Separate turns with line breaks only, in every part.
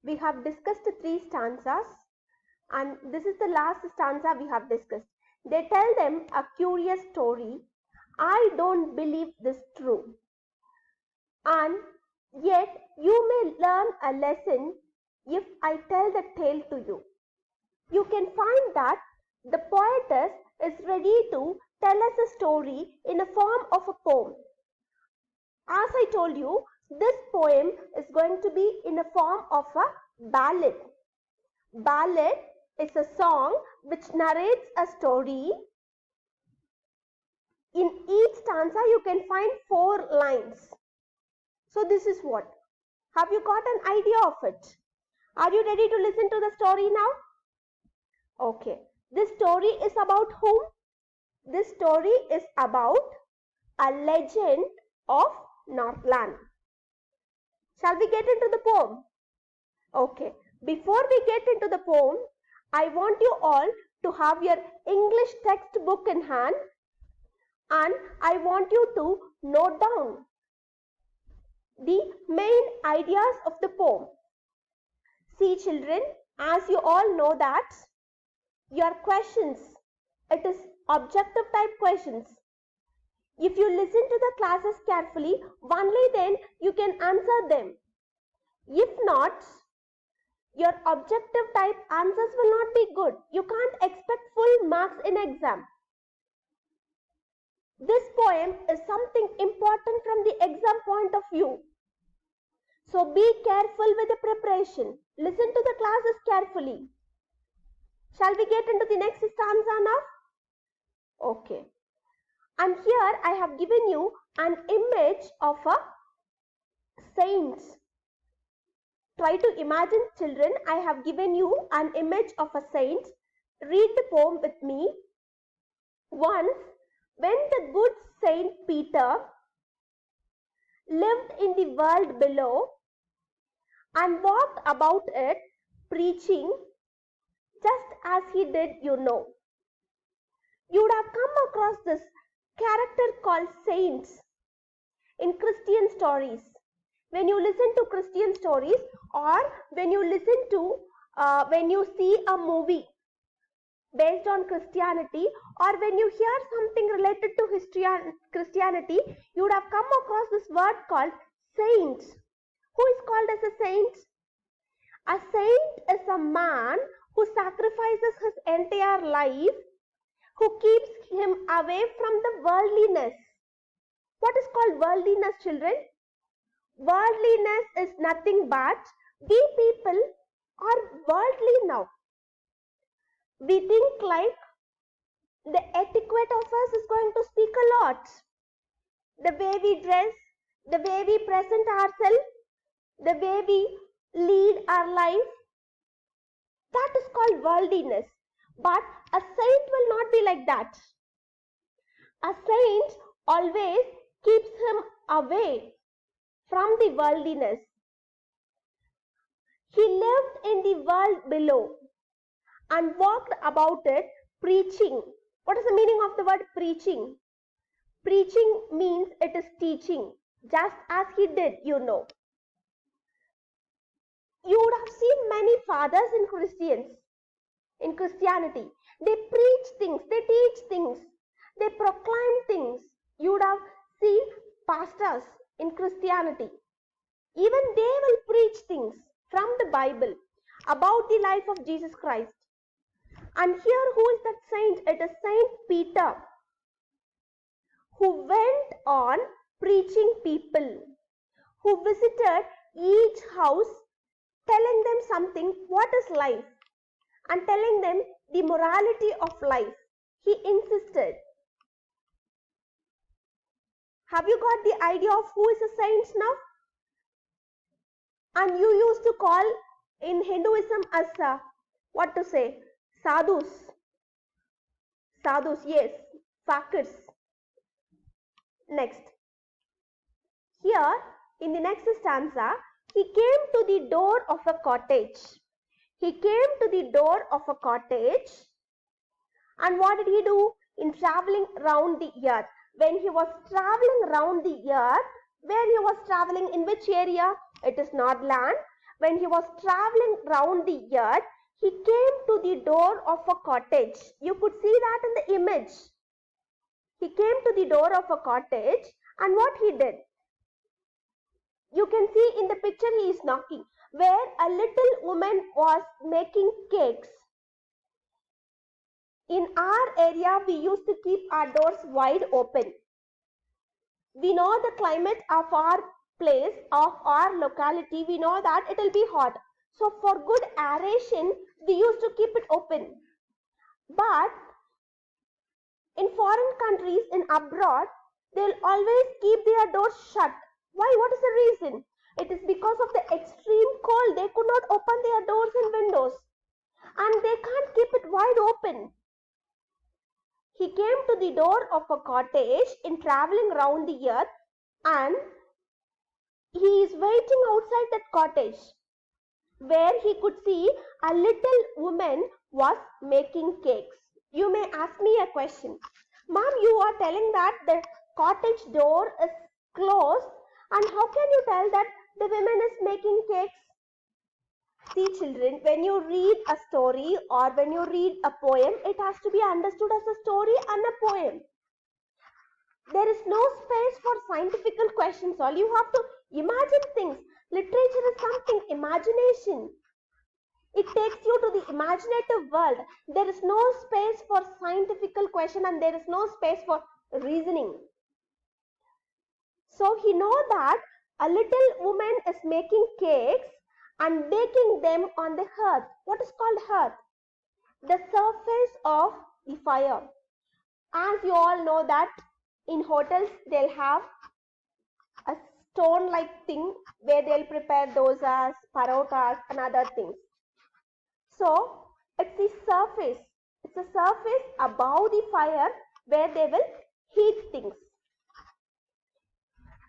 We have discussed 3 stanzas, and this is the last stanza we have discussed. They tell them a curious story. I don't believe this true. And yet you may learn a lesson if I tell the tale to you. You can find that the poetess is ready to tell us a story in the form of a poem. As I told you, this poem is going to be in the form of a ballad. Ballad is a song which narrates a story. In each stanza, you can find 4 lines. So this is what. Have you got an idea of it? Are you ready to listen to the story now? Okay. This story is about whom? This story is about a legend of Northland. Shall we get into the poem? Okay. Before we get into the poem, I want you all to have your English textbook in hand, and I want you to note down the main ideas of the poem. See children, as you all know that your questions, it is objective type questions. If you listen to the classes carefully, only then you can answer them. If not, your objective type answers will not be good. You can't expect full marks in exam. This poem is something important from the exam point of view. So be careful with the preparation. Listen to the classes carefully. Shall we get into the next stanza now? Okay. And here I have given you an image of a saint. Try to imagine children, I have given you an image of a saint. Read the poem with me. Once, when the good Saint Peter lived in the world below and walked about it preaching, just as he did, you know. You would have come across this character called saints in Christian stories. When you listen to Christian stories, or when you listen to, when you see a movie based on Christianity, or when you hear something related to Christianity, you would have come across this word called saint. Who is called as a saint? A saint is a man who sacrifices his entire life, who keeps him away from the worldliness. What is called worldliness, children? Worldliness is nothing but we people are worldly now. We think like the etiquette of us is going to speak a lot. The way we dress, the way we present ourselves, the way we lead our life, that is called worldliness. But a saint will not be like that. A saint always keeps him away from the worldliness. He lived in the world below and walked about it preaching. What is the meaning of the word preaching? Preaching means it is teaching, just as he did, you know. You would have seen many fathers in Christianity. They preach things, they teach things, they proclaim things. You would have seen pastors in Christianity. Even they will preach things from the Bible about the life of Jesus Christ. And here, who is that saint? It is Saint Peter, who went on preaching people, who visited each house, telling them something, what is life, and telling them the morality of life. He insisted. Have you got the idea of who is a saint now? And you used to call in Hinduism as what to say? Sadhus. Sadhus, yes. Fakirs. Next. Here, in the next stanza, he came to the door of a cottage. He came to the door of a cottage. And what did he do? In traveling around the earth. When he was traveling around the earth, where he was traveling, in which area? It is Northland. when he was traveling round the earth, he came to the door of a cottage. You could see that in the image. He came to the door of a cottage, and what he did? You can see in the picture he is knocking, where a little woman was making cakes. In our area, we used to keep our doors wide open. We know the climate of our place, of our locality, we know that it will be hot. So for good aeration, we used to keep it open. But in foreign countries, in abroad, they'll always keep their doors shut. Why? What is the reason? It is because of the extreme cold. They could not open their doors and windows. And they can't keep it wide open. He came to the door of a cottage in traveling round the earth, and he is waiting outside that cottage, where he could see a little woman was making cakes. You may ask me a question. Mom, you are telling that the cottage door is closed, and how can you tell that the woman is making cakes? See children, when you read a story or when you read a poem, it has to be understood as a story and a poem. There is no space for scientific questions. All you have to imagine things. Literature is something, imagination. It takes you to the imaginative world. There is no space for scientific question and there is no space for reasoning. So he knows that a little woman is making cakes and baking them on the hearth. What is called hearth? The surface of the fire. As you all know that in hotels they'll have a stone like thing where they'll prepare dosas, parotas and other things. So it's the surface. It's a surface above the fire where they will heat things.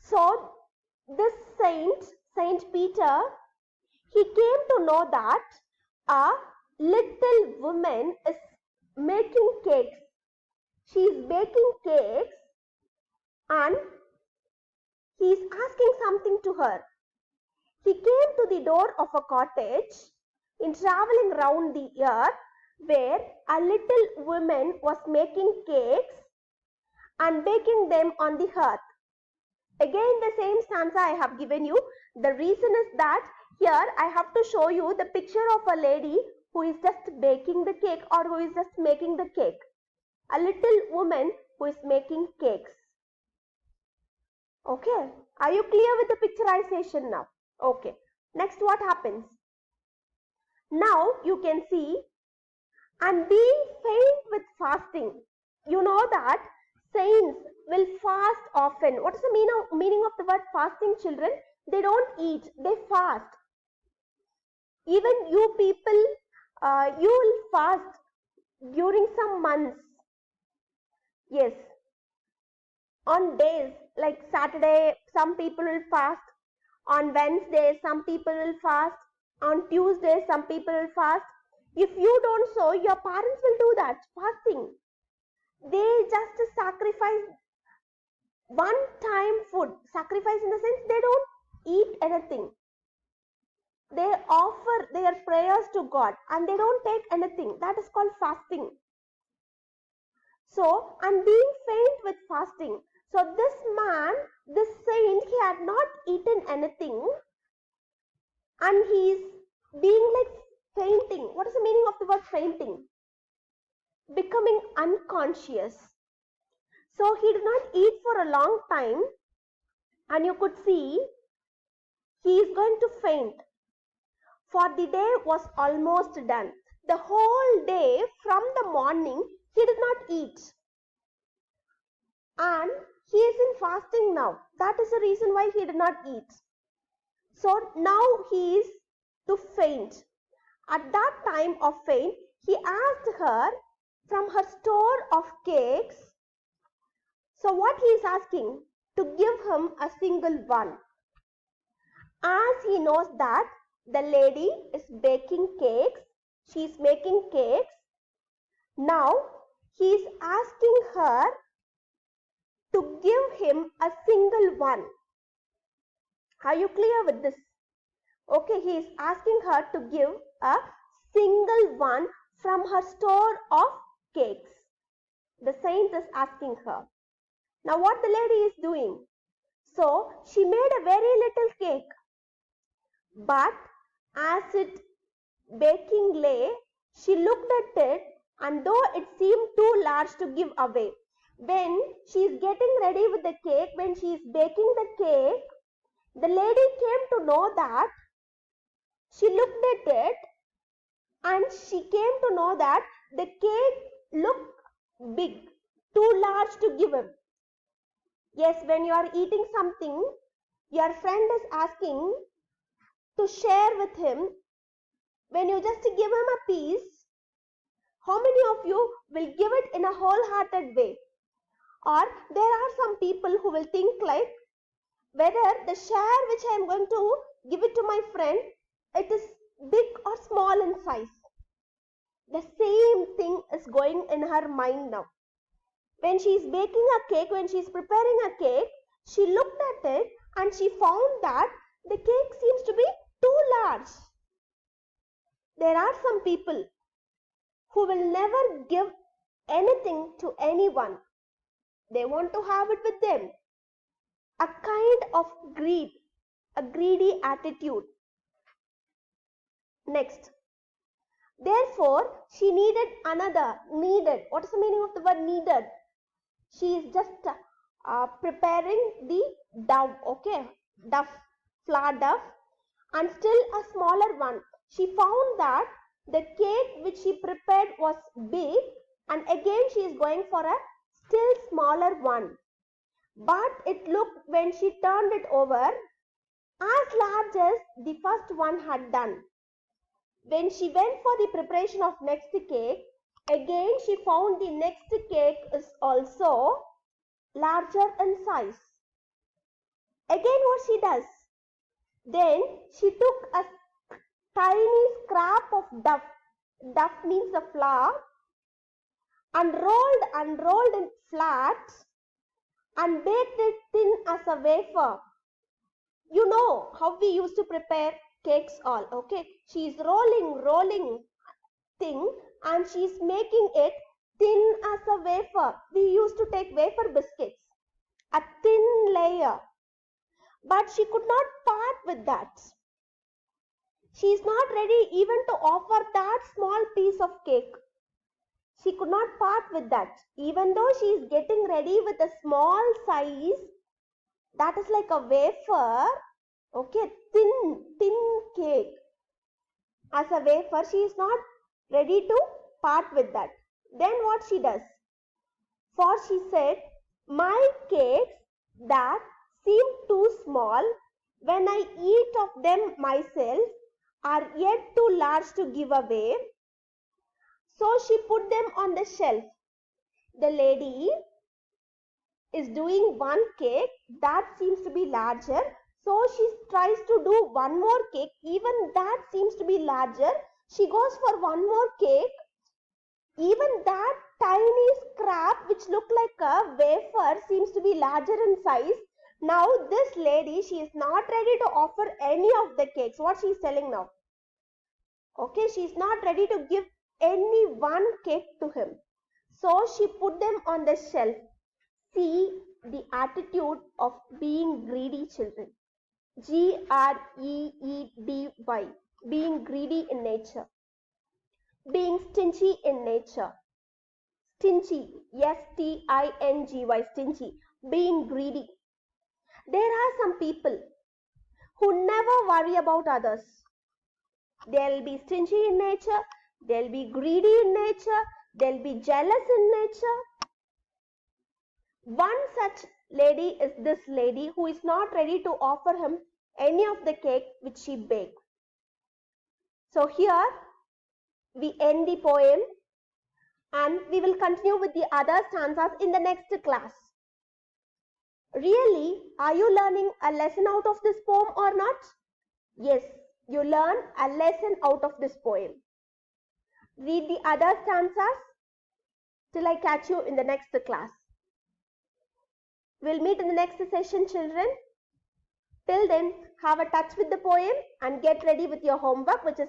So this Saint Peter, he came to know that a little woman is making cakes. She is baking cakes and he is asking something to her. He came to the door of a cottage in traveling round the earth, where a little woman was making cakes and baking them on the hearth. Again, the same stanza I have given you. The reason is that here I have to show you the picture of a lady who is just baking the cake or who is just making the cake. A little woman who is making cakes. Okay, are you clear with the picturization now? Okay, next what happens? Now you can see, and being faint with fasting. You know that saints will fast often. What is the meaning of the word fasting, children? They don't eat, they fast. Even you people, you will fast during some months. Yes. On days like Saturday, some people will fast. On Wednesday, some people will fast. On Tuesday, some people will fast. If you don't so, your parents will do that, fasting. They just sacrifice one time food. Sacrifice in the sense they don't eat anything. They offer their prayers to God and they don't take anything. That is called fasting. So, and being faint with fasting. So this man, this saint, he had not eaten anything and he is being like fainting. What is the meaning of the word fainting? Becoming unconscious. So he did not eat for a long time and you could see he is going to faint. For the day was almost done. The whole day from the morning he did not eat. And he is in fasting now. That is the reason why he did not eat. So now he is to faint. At that time of faint, he asked her from her store of cakes. So what he is asking? To give him a single one. As he knows that the lady is baking cakes, she is making cakes. Now he is asking her to give him a single one. Are you clear with this? Okay, he is asking her to give a single one from her store of cakes. The saint is asking her. Now what the lady is doing? So she made a very little cake. But as it baking lay, she looked at it, and though it seemed too large to give away, when she is getting ready with the cake, when she is baking the cake, the lady came to know that she looked at it and she came to know that the cake looked big, too large to give him. Yes, when you are eating something, your friend is asking to share with him. When you just give him a piece, how many of you will give it in a wholehearted way? Or there are some people who will think like whether the share which I am going to give it to my friend, it is big or small in size. The same thing is going in her mind now. When she is baking a cake, when she is preparing a cake, she looked at it and she found that the cake seems to be too large. There are some people who will never give anything to anyone. They want to have it with them. A kind of greed, a greedy attitude. Next. Therefore, she needed another. Needed. What is the meaning of the word needed? She is just preparing the dough. Okay. Duff. Flour duff. And still a smaller one. She found that the cake which she prepared was big, and again she is going for a still smaller one. But it looked, when she turned it over, as large as the first one had done. When she went for the preparation of next cake, again she found the next cake is also larger in size. Again what she does? Then she took a tiny scrap of duff. Duff means the flour. Unrolled it flat and baked it thin as a wafer. You know how we used to prepare cakes all, okay? She is rolling thing, and she is making it thin as a wafer. We used to take wafer biscuits, a thin layer. But she could not part with that. She is not ready even to offer that small piece of cake. She could not part with that. Even though she is getting ready with a small size, that is like a wafer, okay, thin cake. As a wafer, she is not ready to part with that. Then what she does? For she said, my cakes that seem too small, when I eat of them myself, are yet too large to give away. So she put them on the shelf. The lady is doing one cake that seems to be larger. So she tries to do one more cake. Even that seems to be larger. She goes for one more cake. Even that tiny scrap which looked like a wafer seems to be larger in size. Now this lady, she is not ready to offer any of the cakes. What she is telling now? Okay, she is not ready to give any one cake to him. So she put them on the shelf. See the attitude of being greedy, children. Greedy, being greedy in nature. Being stingy in nature. Stingy, S-T-I-N-G-Y, stingy, being greedy. There are some people who never worry about others. They'll be stingy in nature, they'll be greedy in nature, they'll be jealous in nature. One such lady is this lady who is not ready to offer him any of the cake which she baked. So here we end the poem, and we will continue with the other stanzas in the next class. Really, are you learning a lesson out of this poem or not? Yes, you learn a lesson out of this poem. Read the other stanzas till I catch you in the next class. We'll meet in the next session, children. Till then, have a touch with the poem and get ready with your homework, which is